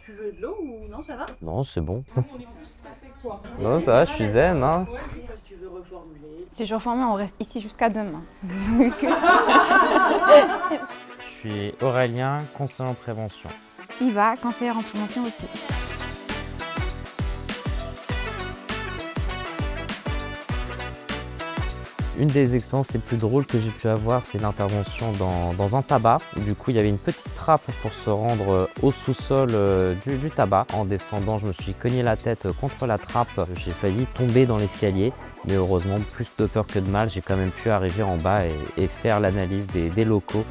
Tu veux de l'eau ou non, ça va? Non, c'est bon. On est plus stressé que toi. Non, ça va, je suis zen, hein. Tu veux reformuler? Si je reformule, on reste ici jusqu'à demain. Je suis Aurélien, conseiller en prévention. Iva, conseillère en prévention aussi. Une des expériences les plus drôles que j'ai pu avoir, c'est l'intervention dans un tabac. Du coup, il y avait une petite trappe pour se rendre au sous-sol du tabac. En descendant, je me suis cogné la tête contre la trappe. J'ai failli tomber dans l'escalier. Mais heureusement, plus de peur que de mal, j'ai quand même pu arriver en bas et faire l'analyse des locaux.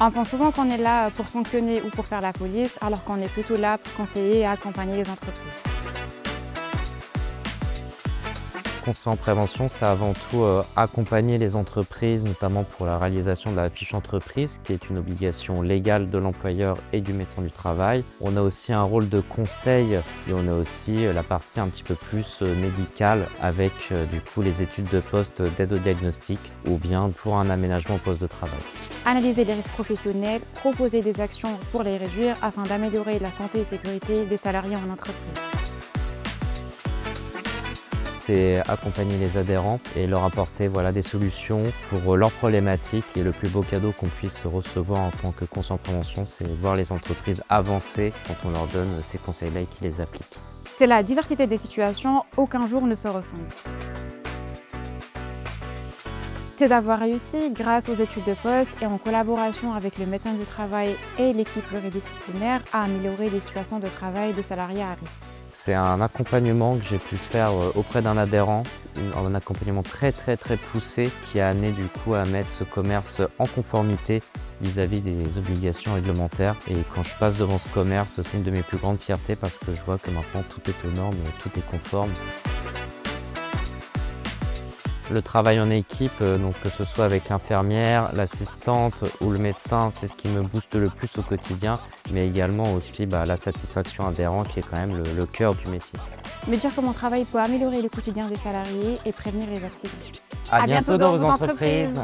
On pense souvent qu'on est là pour sanctionner ou pour faire la police, alors qu'on est plutôt là pour conseiller et accompagner les entreprises. Conseiller en prévention, c'est avant tout accompagner les entreprises, notamment pour la réalisation de la fiche entreprise, qui est une obligation légale de l'employeur et du médecin du travail. On a aussi un rôle de conseil et on a aussi la partie un petit peu plus médicale avec du coup les études de poste d'aide au diagnostic ou bien pour un aménagement au poste de travail. Analyser les risques professionnels, proposer des actions pour les réduire afin d'améliorer la santé et sécurité des salariés en entreprise. C'est accompagner les adhérents et leur apporter des solutions pour leurs problématiques. Et le plus beau cadeau qu'on puisse recevoir en tant que conseiller en prévention, c'est voir les entreprises avancer quand on leur donne ces conseils-là et qu'ils les appliquent. C'est la diversité des situations, aucun jour ne se ressemble. C'est d'avoir réussi, grâce aux études de poste et en collaboration avec le médecin du travail et l'équipe pluridisciplinaire, à améliorer les situations de travail des salariés à risque. C'est un accompagnement que j'ai pu faire auprès d'un adhérent, un accompagnement très poussé qui a amené du coup à mettre ce commerce en conformité vis-à-vis des obligations réglementaires. Et quand je passe devant ce commerce, c'est une de mes plus grandes fiertés parce que je vois que maintenant tout est aux normes, tout est conforme. Le travail en équipe, donc que ce soit avec l'infirmière, l'assistante ou le médecin, c'est ce qui me booste le plus au quotidien, mais également aussi la satisfaction adhérent qui est quand même le cœur du métier. Me dire que mon travail peut améliorer le quotidien des salariés et prévenir les accidents. À bientôt dans vos entreprises.